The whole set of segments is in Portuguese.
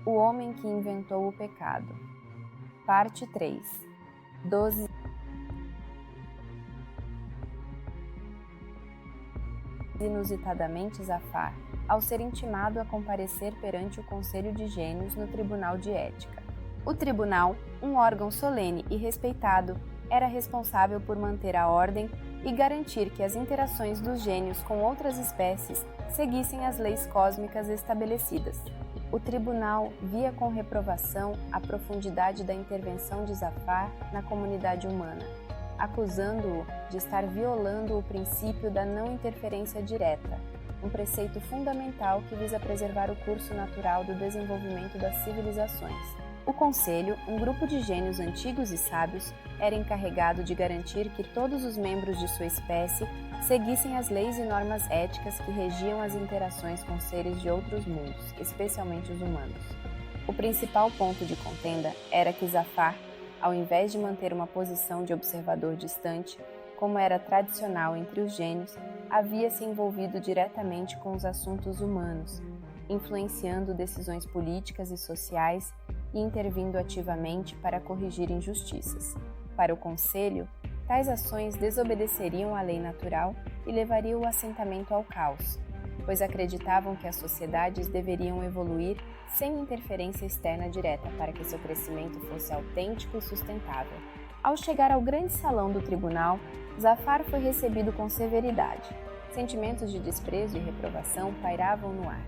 O homem que inventou o pecado. Parte 3. 12. Inusitadamente Zafar, ao ser intimado a comparecer perante o Conselho de Gênios no Tribunal de Ética. O tribunal, um órgão solene e respeitado, era responsável por manter a ordem e garantir que as interações dos gênios com outras espécies seguissem as leis cósmicas estabelecidas. O tribunal via com reprovação a profundidade da intervenção de Zafar na comunidade humana, acusando-o de estar violando o princípio da não interferência direta, um preceito fundamental que visa preservar o curso natural do desenvolvimento das civilizações. O Conselho, um grupo de gênios antigos e sábios, era encarregado de garantir que todos os membros de sua espécie seguissem as leis e normas éticas que regiam as interações com seres de outros mundos, especialmente os humanos. O principal ponto de contenda era que Zafar, ao invés de manter uma posição de observador distante, como era tradicional entre os gênios, havia se envolvido diretamente com os assuntos humanos, influenciando decisões políticas e sociais e intervindo ativamente para corrigir injustiças. Para o Conselho, tais ações desobedeceriam à lei natural e levariam o assentamento ao caos, pois acreditavam que as sociedades deveriam evoluir sem interferência externa direta para que seu crescimento fosse autêntico e sustentável. Ao chegar ao grande salão do tribunal, Zafar foi recebido com severidade. Sentimentos de desprezo e reprovação pairavam no ar.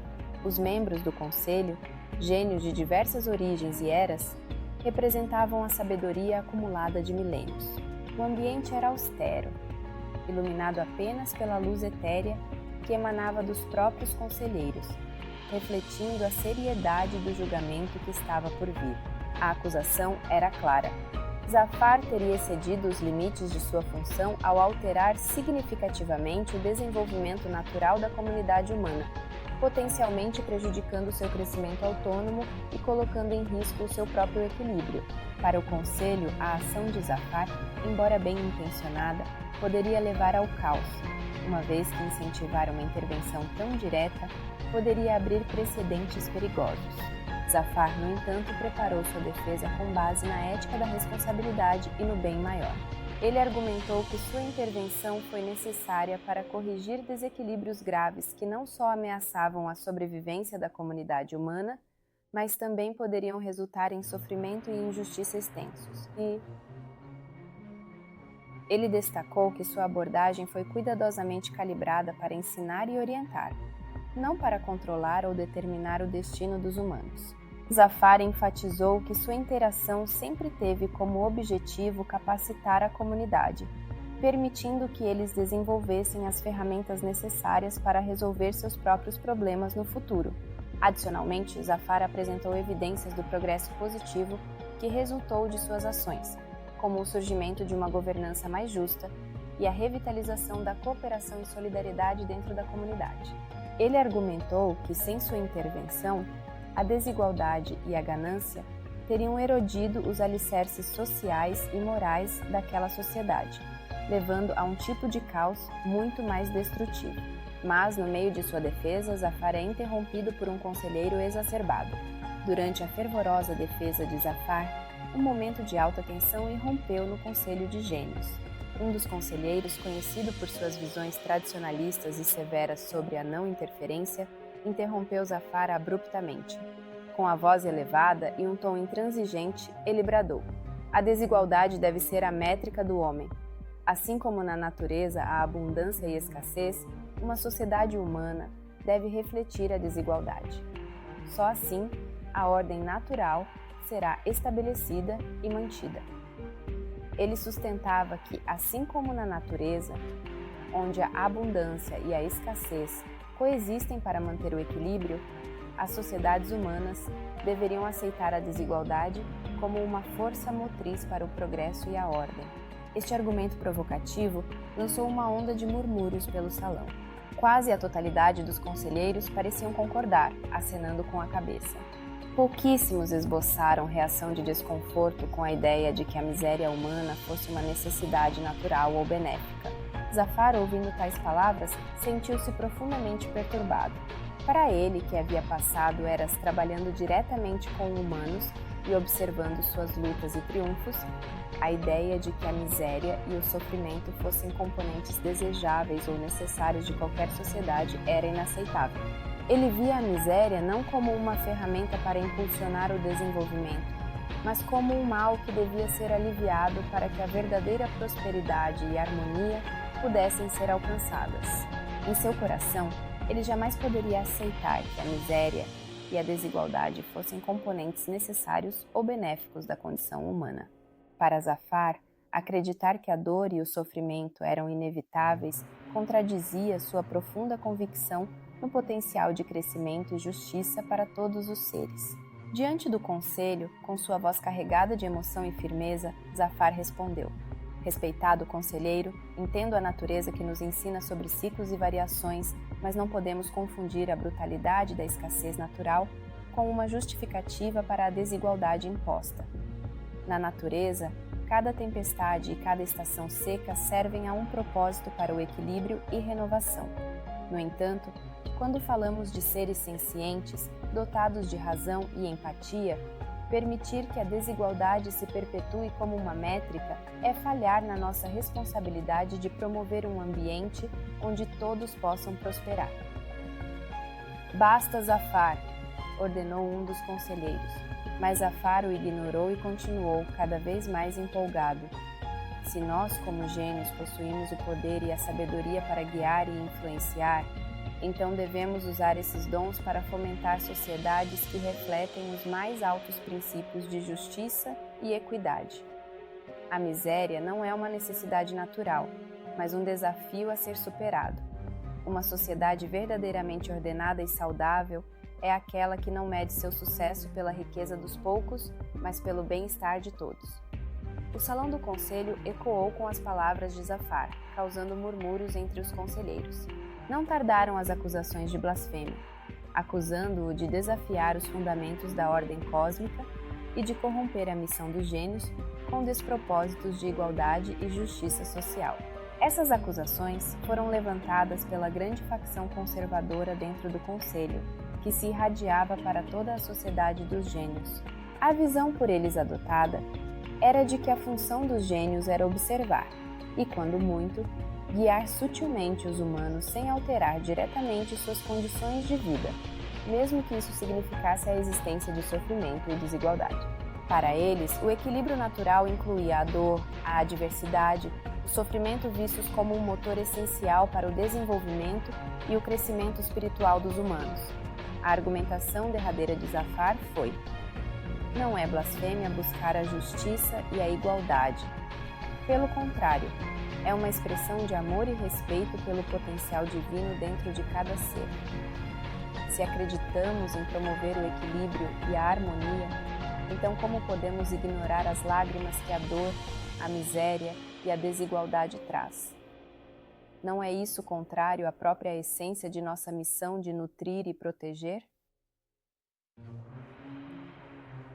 Os membros do Conselho, gênios de diversas origens e eras, representavam a sabedoria acumulada de milênios. O ambiente era austero, iluminado apenas pela luz etérea que emanava dos próprios conselheiros, refletindo a seriedade do julgamento que estava por vir. A acusação era clara. Zafar teria excedido os limites de sua função ao alterar significativamente o desenvolvimento natural da comunidade humana, potencialmente prejudicando seu crescimento autônomo e colocando em risco o seu próprio equilíbrio. Para o Conselho, a ação de Zafar, embora bem intencionada, poderia levar ao caos, uma vez que incentivar uma intervenção tão direta poderia abrir precedentes perigosos. Zafar, no entanto, preparou sua defesa com base na ética da responsabilidade e no bem maior. Ele argumentou que sua intervenção foi necessária para corrigir desequilíbrios graves que não só ameaçavam a sobrevivência da comunidade humana, mas também poderiam resultar em sofrimento e injustiça extensos. Ele destacou que sua abordagem foi cuidadosamente calibrada para ensinar e orientar, não para controlar ou determinar o destino dos humanos. Zafar enfatizou que sua interação sempre teve como objetivo capacitar a comunidade, permitindo que eles desenvolvessem as ferramentas necessárias para resolver seus próprios problemas no futuro. Adicionalmente, Zafar apresentou evidências do progresso positivo que resultou de suas ações, como o surgimento de uma governança mais justa e a revitalização da cooperação e solidariedade dentro da comunidade. Ele argumentou que, sem sua intervenção, a desigualdade e a ganância teriam erodido os alicerces sociais e morais daquela sociedade, levando a um tipo de caos muito mais destrutivo. Mas, no meio de sua defesa, Zafar é interrompido por um conselheiro exacerbado. Durante a fervorosa defesa de Zafar, um momento de alta tensão irrompeu no Conselho de Gênios. Um dos conselheiros, conhecido por suas visões tradicionalistas e severas sobre a não interferência, interrompeu Zafar abruptamente. Com a voz elevada e um tom intransigente, ele bradou: "A desigualdade deve ser a métrica do homem. Assim como na natureza há abundância e escassez, uma sociedade humana deve refletir a desigualdade. Só assim, a ordem natural será estabelecida e mantida." Ele sustentava que, assim como na natureza, onde a abundância e a escassez coexistem para manter o equilíbrio, as sociedades humanas deveriam aceitar a desigualdade como uma força motriz para o progresso e a ordem. Este argumento provocativo lançou uma onda de murmúrios pelo salão. Quase a totalidade dos conselheiros pareciam concordar, acenando com a cabeça. Pouquíssimos esboçaram reação de desconforto com a ideia de que a miséria humana fosse uma necessidade natural ou benéfica. Zafar, ouvindo tais palavras, sentiu-se profundamente perturbado. Para ele, que havia passado eras trabalhando diretamente com humanos e observando suas lutas e triunfos, a ideia de que a miséria e o sofrimento fossem componentes desejáveis ou necessários de qualquer sociedade era inaceitável. Ele via a miséria não como uma ferramenta para impulsionar o desenvolvimento, mas como um mal que devia ser aliviado para que a verdadeira prosperidade e harmonia pudessem ser alcançadas. Em seu coração, ele jamais poderia aceitar que a miséria e a desigualdade fossem componentes necessários ou benéficos da condição humana. Para Zafar, acreditar que a dor e o sofrimento eram inevitáveis contradizia sua profunda convicção no potencial de crescimento e justiça para todos os seres. Diante do conselho, com sua voz carregada de emoção e firmeza, Zafar respondeu: Respeitado conselheiro, entendo a natureza que nos ensina sobre ciclos e variações, mas não podemos confundir a brutalidade da escassez natural com uma justificativa para a desigualdade imposta. Na natureza, cada tempestade e cada estação seca servem a um propósito para o equilíbrio e renovação. No entanto, quando falamos de seres sencientes, dotados de razão e empatia, permitir que a desigualdade se perpetue como uma métrica é falhar na nossa responsabilidade de promover um ambiente onde todos possam prosperar. Basta, Zafar, ordenou um dos conselheiros, mas Zafar o ignorou e continuou, cada vez mais empolgado. Se nós, como gênios, possuímos o poder e a sabedoria para guiar e influenciar, então devemos usar esses dons para fomentar sociedades que refletem os mais altos princípios de justiça e equidade. A miséria não é uma necessidade natural, mas um desafio a ser superado. Uma sociedade verdadeiramente ordenada e saudável é aquela que não mede seu sucesso pela riqueza dos poucos, mas pelo bem-estar de todos. O salão do conselho ecoou com as palavras de Zafar, causando murmúrios entre os conselheiros. Não tardaram as acusações de blasfêmia, acusando-o de desafiar os fundamentos da ordem cósmica e de corromper a missão dos gênios com despropósitos de igualdade e justiça social. Essas acusações foram levantadas pela grande facção conservadora dentro do conselho, que se irradiava para toda a sociedade dos gênios. A visão por eles adotada era de que a função dos gênios era observar, e, quando muito, guiar sutilmente os humanos sem alterar diretamente suas condições de vida, mesmo que isso significasse a existência de sofrimento e desigualdade. Para eles, o equilíbrio natural incluía a dor, a adversidade, o sofrimento vistos como um motor essencial para o desenvolvimento e o crescimento espiritual dos humanos. A argumentação derradeira de Zafar foi: não é blasfêmia buscar a justiça e a igualdade. Pelo contrário, é uma expressão de amor e respeito pelo potencial divino dentro de cada ser. Se acreditamos em promover o equilíbrio e a harmonia, então como podemos ignorar as lágrimas que a dor, a miséria e a desigualdade traz? Não é isso contrário à própria essência de nossa missão de nutrir e proteger?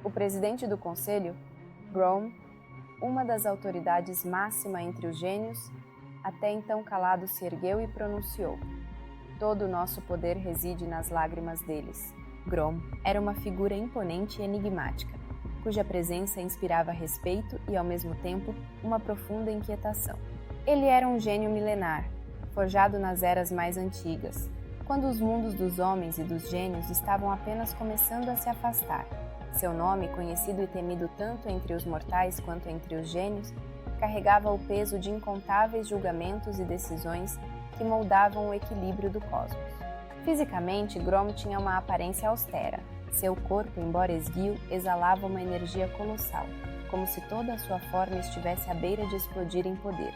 O presidente do conselho, Grom, uma das autoridades máxima entre os gênios, até então calado, se ergueu e pronunciou: todo o nosso poder reside nas lágrimas deles. Grom era uma figura imponente e enigmática, cuja presença inspirava respeito e, ao mesmo tempo, uma profunda inquietação. Ele era um gênio milenar, forjado nas eras mais antigas, quando os mundos dos homens e dos gênios estavam apenas começando a se afastar. Seu nome, conhecido e temido tanto entre os mortais quanto entre os gênios, carregava o peso de incontáveis julgamentos e decisões que moldavam o equilíbrio do cosmos. Fisicamente, Grom tinha uma aparência austera. Seu corpo, embora esguio, exalava uma energia colossal, como se toda a sua forma estivesse à beira de explodir em poder.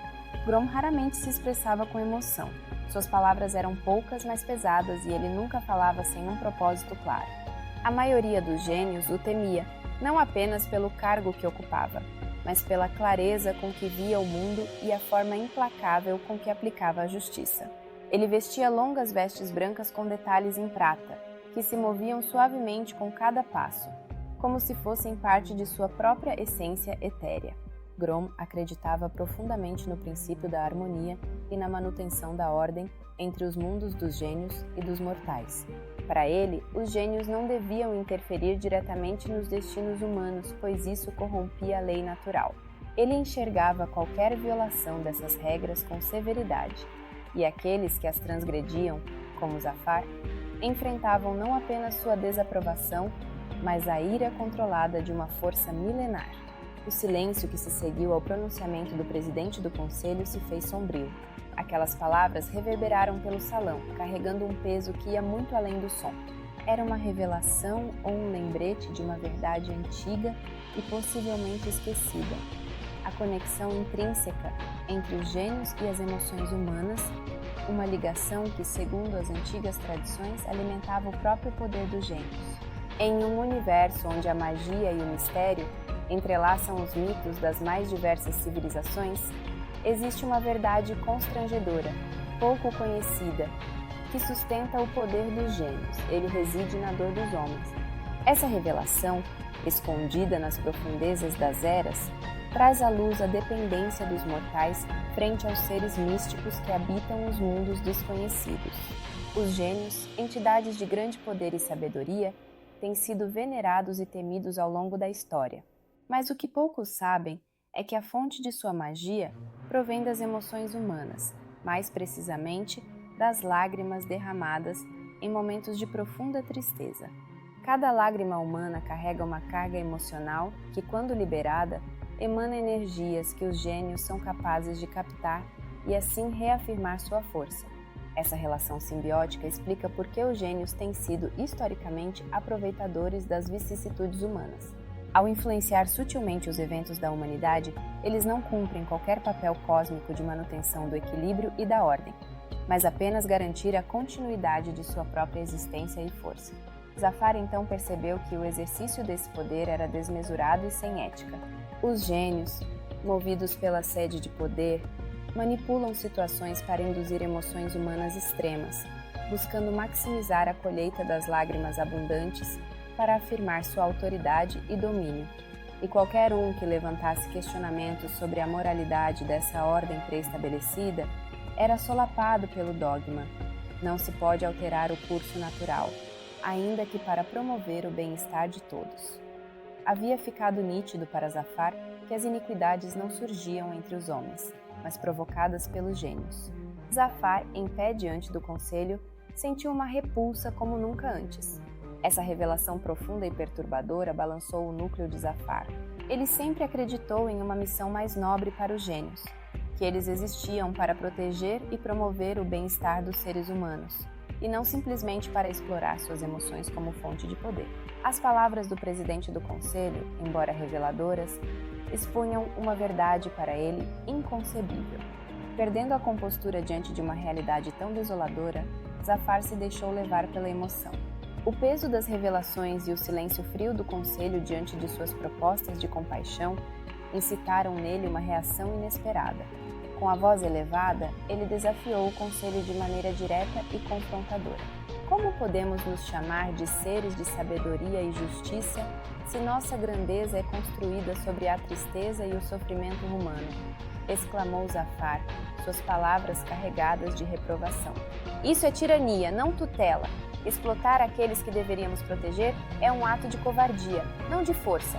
Grom raramente se expressava com emoção. Suas palavras eram poucas, mas pesadas, e ele nunca falava sem um propósito claro. A maioria dos gênios o temia, não apenas pelo cargo que ocupava, mas pela clareza com que via o mundo e a forma implacável com que aplicava a justiça. Ele vestia longas vestes brancas com detalhes em prata, que se moviam suavemente com cada passo, como se fossem parte de sua própria essência etérea. Grom acreditava profundamente no princípio da harmonia e na manutenção da ordem entre os mundos dos gênios e dos mortais. Para ele, os gênios não deviam interferir diretamente nos destinos humanos, pois isso corrompia a lei natural. Ele enxergava qualquer violação dessas regras com severidade, e aqueles que as transgrediam, como Zafar, enfrentavam não apenas sua desaprovação, mas a ira controlada de uma força milenar. O silêncio que se seguiu ao pronunciamento do presidente do conselho se fez sombrio. Aquelas palavras reverberaram pelo salão, carregando um peso que ia muito além do som. Era uma revelação ou um lembrete de uma verdade antiga e possivelmente esquecida. A conexão intrínseca entre os gênios e as emoções humanas, uma ligação que, segundo as antigas tradições, alimentava o próprio poder dos gênios. Em um universo onde a magia e o mistério entrelaçam os mitos das mais diversas civilizações, existe uma verdade constrangedora, pouco conhecida, que sustenta o poder dos gênios. Ele reside na dor dos homens. Essa revelação, escondida nas profundezas das eras, traz à luz a dependência dos mortais frente aos seres místicos que habitam os mundos desconhecidos. Os gênios, entidades de grande poder e sabedoria, têm sido venerados e temidos ao longo da história. Mas o que poucos sabem é que a fonte de sua magia provém das emoções humanas, mais precisamente das lágrimas derramadas em momentos de profunda tristeza. Cada lágrima humana carrega uma carga emocional que, quando liberada, emana energias que os gênios são capazes de captar e assim reafirmar sua força. Essa relação simbiótica explica por que os gênios têm sido historicamente aproveitadores das vicissitudes humanas. Ao influenciar sutilmente os eventos da humanidade, eles não cumprem qualquer papel cósmico de manutenção do equilíbrio e da ordem, mas apenas garantir a continuidade de sua própria existência e força. Zafar então percebeu que o exercício desse poder era desmesurado e sem ética. Os gênios, movidos pela sede de poder, manipulam situações para induzir emoções humanas extremas, buscando maximizar a colheita das lágrimas abundantes para afirmar sua autoridade e domínio. E qualquer um que levantasse questionamentos sobre a moralidade dessa ordem pré-estabelecida era solapado pelo dogma. Não se pode alterar o curso natural, ainda que para promover o bem-estar de todos. Havia ficado nítido para Zafar que as iniquidades não surgiam entre os homens, mas provocadas pelos gênios. Zafar, em pé diante do conselho, sentiu uma repulsa como nunca antes. Essa revelação profunda e perturbadora balançou o núcleo de Zafar. Ele sempre acreditou em uma missão mais nobre para os gênios, que eles existiam para proteger e promover o bem-estar dos seres humanos, e não simplesmente para explorar suas emoções como fonte de poder. As palavras do presidente do conselho, embora reveladoras, expunham uma verdade para ele inconcebível. Perdendo a compostura diante de uma realidade tão desoladora, Zafar se deixou levar pela emoção. O peso das revelações e o silêncio frio do conselho diante de suas propostas de compaixão incitaram nele uma reação inesperada. Com a voz elevada, ele desafiou o conselho de maneira direta e confrontadora. Como podemos nos chamar de seres de sabedoria e justiça se nossa grandeza é construída sobre a tristeza e o sofrimento humano? Exclamou Zafar, suas palavras carregadas de reprovação. Isso é tirania, não tutela. Explotar aqueles que deveríamos proteger é um ato de covardia, não de força.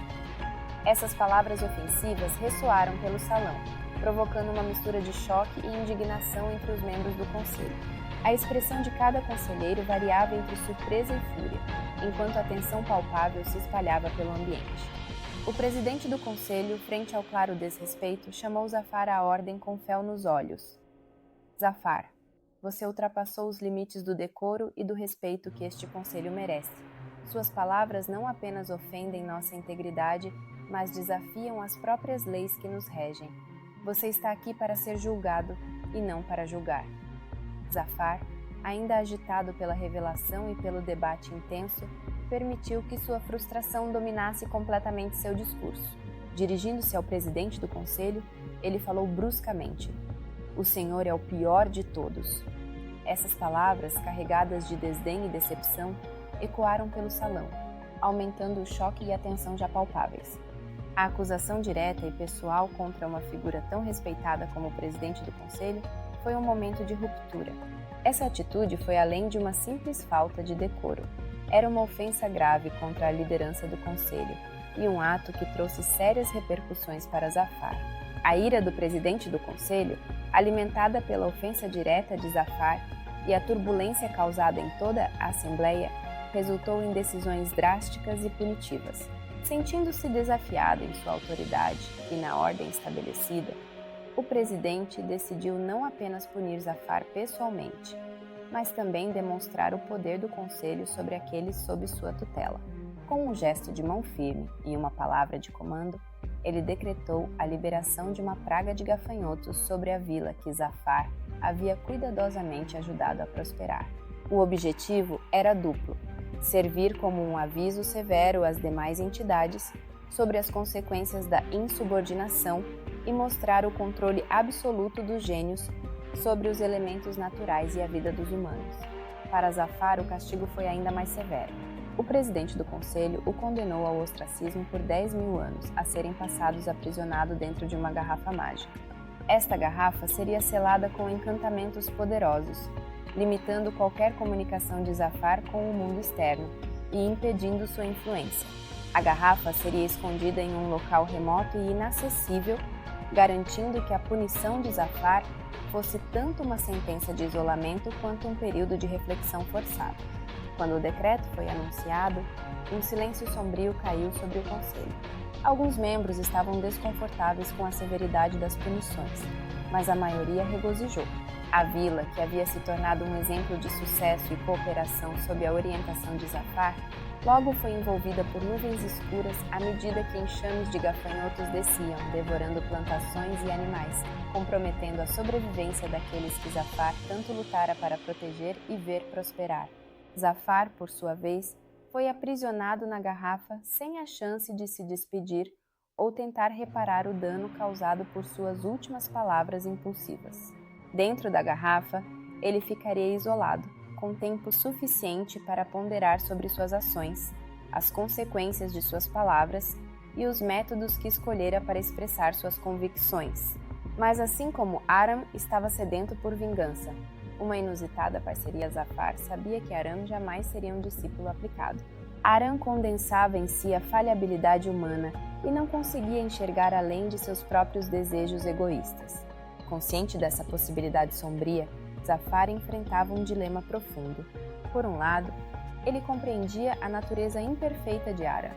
Essas palavras ofensivas ressoaram pelo salão, provocando uma mistura de choque e indignação entre os membros do conselho. A expressão de cada conselheiro variava entre surpresa e fúria, enquanto a tensão palpável se espalhava pelo ambiente. O presidente do conselho, frente ao claro desrespeito, chamou Zafar à ordem com fel nos olhos. Zafar, você ultrapassou os limites do decoro e do respeito que este conselho merece. Suas palavras não apenas ofendem nossa integridade, mas desafiam as próprias leis que nos regem. Você está aqui para ser julgado e não para julgar. Zafar, ainda agitado pela revelação e pelo debate intenso, permitiu que sua frustração dominasse completamente seu discurso. Dirigindo-se ao presidente do conselho, ele falou bruscamente: "O senhor é o pior de todos." Essas palavras, carregadas de desdém e decepção, ecoaram pelo salão, aumentando o choque e a tensão já palpáveis. A acusação direta e pessoal contra uma figura tão respeitada como o presidente do conselho foi um momento de ruptura. Essa atitude foi além de uma simples falta de decoro. Era uma ofensa grave contra a liderança do conselho e um ato que trouxe sérias repercussões para Zafar. A ira do presidente do conselho, alimentada pela ofensa direta de Zafar e a turbulência causada em toda a Assembleia, resultou em decisões drásticas e punitivas. Sentindo-se desafiado em sua autoridade e na ordem estabelecida, o presidente decidiu não apenas punir Zafar pessoalmente, mas também demonstrar o poder do conselho sobre aqueles sob sua tutela. Com um gesto de mão firme e uma palavra de comando, ele decretou a liberação de uma praga de gafanhotos sobre a vila que Zafar havia cuidadosamente ajudado a prosperar. O objetivo era duplo: servir como um aviso severo às demais entidades sobre as consequências da insubordinação e mostrar o controle absoluto dos gênios sobre os elementos naturais e a vida dos humanos. Para Zafar, o castigo foi ainda mais severo. O presidente do conselho o condenou ao ostracismo por 10.000 anos, a serem passados aprisionado dentro de uma garrafa mágica. Esta garrafa seria selada com encantamentos poderosos, limitando qualquer comunicação de Zafar com o mundo externo e impedindo sua influência. A garrafa seria escondida em um local remoto e inacessível, garantindo que a punição de Zafar fosse tanto uma sentença de isolamento quanto um período de reflexão forçado. Quando o decreto foi anunciado, um silêncio sombrio caiu sobre o conselho. Alguns membros estavam desconfortáveis com a severidade das punições, mas a maioria regozijou. A vila, que havia se tornado um exemplo de sucesso e cooperação sob a orientação de Zafar, logo foi envolvida por nuvens escuras à medida que enxames de gafanhotos desciam, devorando plantações e animais, comprometendo a sobrevivência daqueles que Zafar tanto lutara para proteger e ver prosperar. Zafar, por sua vez, foi aprisionado na garrafa sem a chance de se despedir ou tentar reparar o dano causado por suas últimas palavras impulsivas. Dentro da garrafa, ele ficaria isolado, com tempo suficiente para ponderar sobre suas ações, as consequências de suas palavras e os métodos que escolhera para expressar suas convicções. Mas assim como Aram estava sedento por vingança, uma inusitada parceria, Zafar sabia que Aram jamais seria um discípulo aplicado. Aram condensava em si a falhabilidade humana e não conseguia enxergar além de seus próprios desejos egoístas. Consciente dessa possibilidade sombria, Zafar enfrentava um dilema profundo. Por um lado, ele compreendia a natureza imperfeita de Aram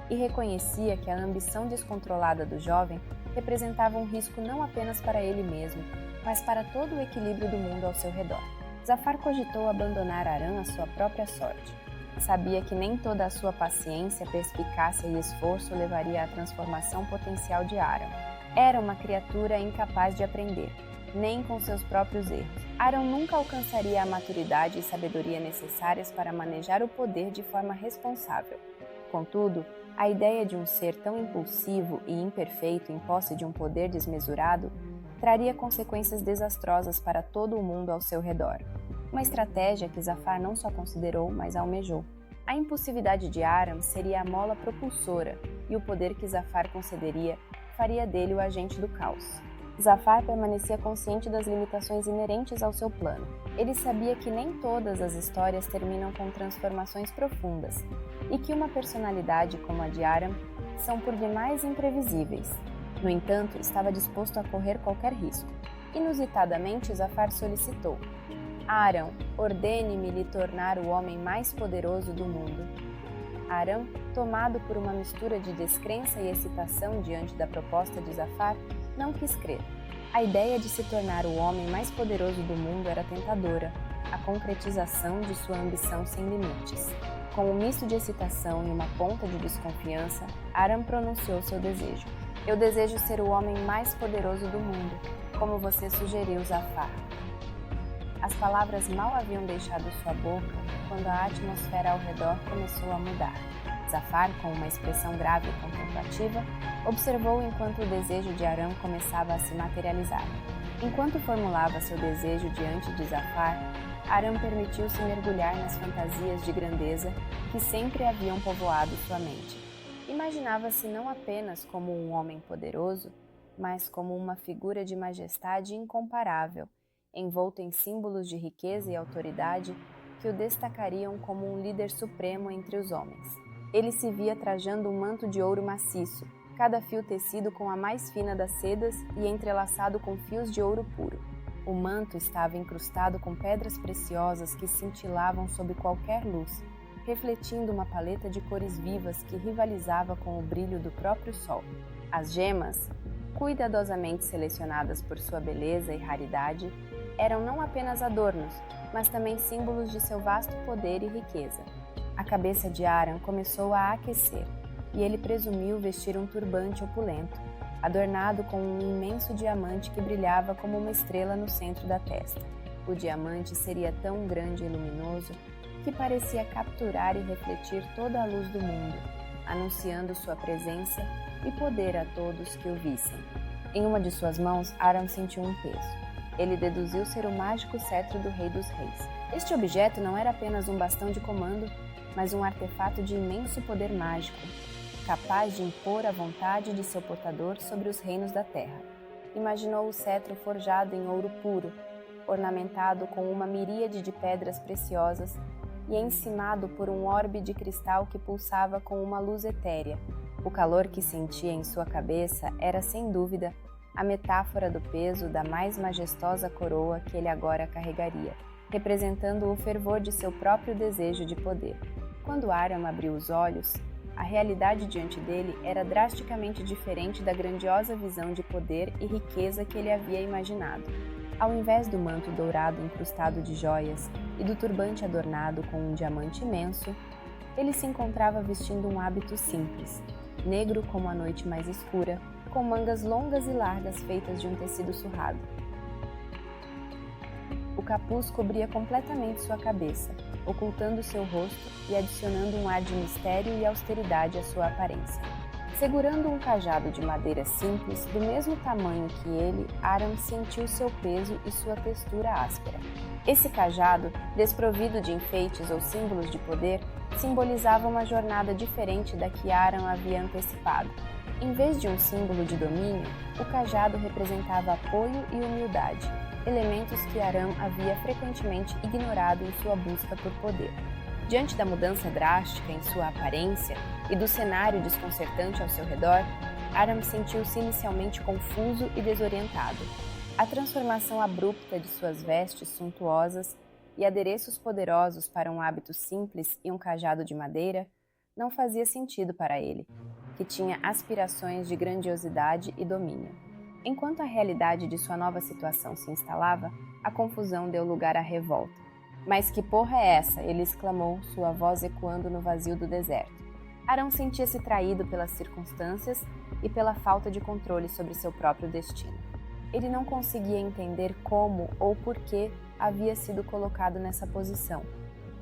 e reconhecia que a ambição descontrolada do jovem representava um risco não apenas para ele mesmo, mas para todo o equilíbrio do mundo ao seu redor. Zafar cogitou abandonar Aram à sua própria sorte. Sabia que nem toda a sua paciência, perspicácia e esforço levaria à transformação potencial de Aram. Era uma criatura incapaz de aprender, nem com seus próprios erros. Aram nunca alcançaria a maturidade e sabedoria necessárias para manejar o poder de forma responsável. Contudo, a ideia de um ser tão impulsivo e imperfeito em posse de um poder desmesurado traria consequências desastrosas para todo o mundo ao seu redor. Uma estratégia que Zafar não só considerou, mas almejou. A impulsividade de Aram seria a mola propulsora e o poder que Zafar concederia faria dele o agente do caos. Zafar permanecia consciente das limitações inerentes ao seu plano. Ele sabia que nem todas as histórias terminam com transformações profundas e que uma personalidade como a de Aram são por demais imprevisíveis. No entanto, estava disposto a correr qualquer risco. Inusitadamente, Zafar solicitou: Aram, ordene-me lhe tornar o homem mais poderoso do mundo. Aram, tomado por uma mistura de descrença e excitação diante da proposta de Zafar, não quis crer. A ideia de se tornar o homem mais poderoso do mundo era tentadora, a concretização de sua ambição sem limites. Com um misto de excitação e uma ponta de desconfiança, Aram pronunciou seu desejo. Eu desejo ser o homem mais poderoso do mundo, como você sugeriu, Zafar. As palavras mal haviam deixado sua boca quando a atmosfera ao redor começou a mudar. Zafar, com uma expressão grave e contemplativa, observou enquanto o desejo de Aram começava a se materializar. Enquanto formulava seu desejo diante de Zafar, Aram permitiu-se mergulhar nas fantasias de grandeza que sempre haviam povoado sua mente. Imaginava-se não apenas como um homem poderoso, mas como uma figura de majestade incomparável envolto em símbolos de riqueza e autoridade que o destacariam como um líder supremo entre os homens. Ele se via trajando um manto de ouro maciço, cada fio tecido com a mais fina das sedas e entrelaçado com fios de ouro puro. O manto estava incrustado com pedras preciosas que cintilavam sob qualquer luz, refletindo uma paleta de cores vivas que rivalizava com o brilho do próprio sol. As gemas, cuidadosamente selecionadas por sua beleza e raridade, eram não apenas adornos, mas também símbolos de seu vasto poder e riqueza. A cabeça de Aram começou a aquecer, e ele presumiu vestir um turbante opulento, adornado com um imenso diamante que brilhava como uma estrela no centro da testa. O diamante seria tão grande e luminoso que parecia capturar e refletir toda a luz do mundo, anunciando sua presença e poder a todos que o vissem. Em uma de suas mãos, Aram sentiu um peso. Ele deduziu ser o mágico cetro do Rei dos Reis. Este objeto não era apenas um bastão de comando, mas um artefato de imenso poder mágico, capaz de impor a vontade de seu portador sobre os reinos da terra. Imaginou o cetro forjado em ouro puro, ornamentado com uma miríade de pedras preciosas e encimado por um orbe de cristal que pulsava com uma luz etérea. O calor que sentia em sua cabeça era, sem dúvida, a metáfora do peso da mais majestosa coroa que ele agora carregaria, representando o fervor de seu próprio desejo de poder. Quando Aram abriu os olhos, a realidade diante dele era drasticamente diferente da grandiosa visão de poder e riqueza que ele havia imaginado. Ao invés do manto dourado incrustado de joias e do turbante adornado com um diamante imenso, ele se encontrava vestindo um hábito simples, negro como a noite mais escura, com mangas longas e largas feitas de um tecido surrado. O capuz cobria completamente sua cabeça, ocultando seu rosto e adicionando um ar de mistério e austeridade à sua aparência. Segurando um cajado de madeira simples, do mesmo tamanho que ele, Aram sentiu seu peso e sua textura áspera. Esse cajado, desprovido de enfeites ou símbolos de poder, simbolizava uma jornada diferente da que Aram havia antecipado. Em vez de um símbolo de domínio, o cajado representava apoio e humildade, elementos que Aram havia frequentemente ignorado em sua busca por poder. Diante da mudança drástica em sua aparência e do cenário desconcertante ao seu redor, Aram sentiu-se inicialmente confuso e desorientado. A transformação abrupta de suas vestes suntuosas e adereços poderosos para um hábito simples e um cajado de madeira não fazia sentido para ele, que tinha aspirações de grandiosidade e domínio. Enquanto a realidade de sua nova situação se instalava, a confusão deu lugar à revolta. "Mas que porra é essa?" ele exclamou, sua voz ecoando no vazio do deserto. Aram sentia-se traído pelas circunstâncias e pela falta de controle sobre seu próprio destino. Ele não conseguia entender como ou por que havia sido colocado nessa posição,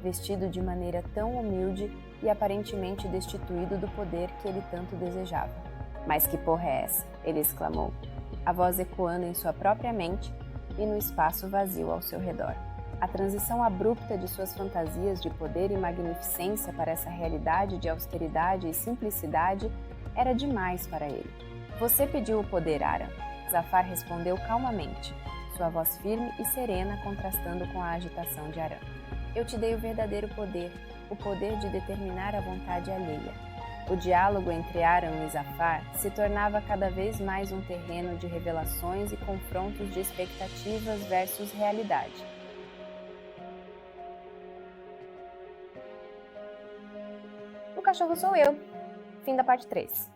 vestido de maneira tão humilde e aparentemente destituído do poder que ele tanto desejava. "Mas que porra é essa?" ele exclamou, a voz ecoando em sua própria mente e no espaço vazio ao seu redor. A transição abrupta de suas fantasias de poder e magnificência para essa realidade de austeridade e simplicidade era demais para ele. "Você pediu o poder, Aram," Zafar respondeu calmamente, sua voz firme e serena contrastando com a agitação de Aram. "Eu te dei o verdadeiro poder, o poder de determinar a vontade alheia." O diálogo entre Aram e Zafar se tornava cada vez mais um terreno de revelações e confrontos de expectativas versus realidade. O cachorro sou eu. Fim da parte 3.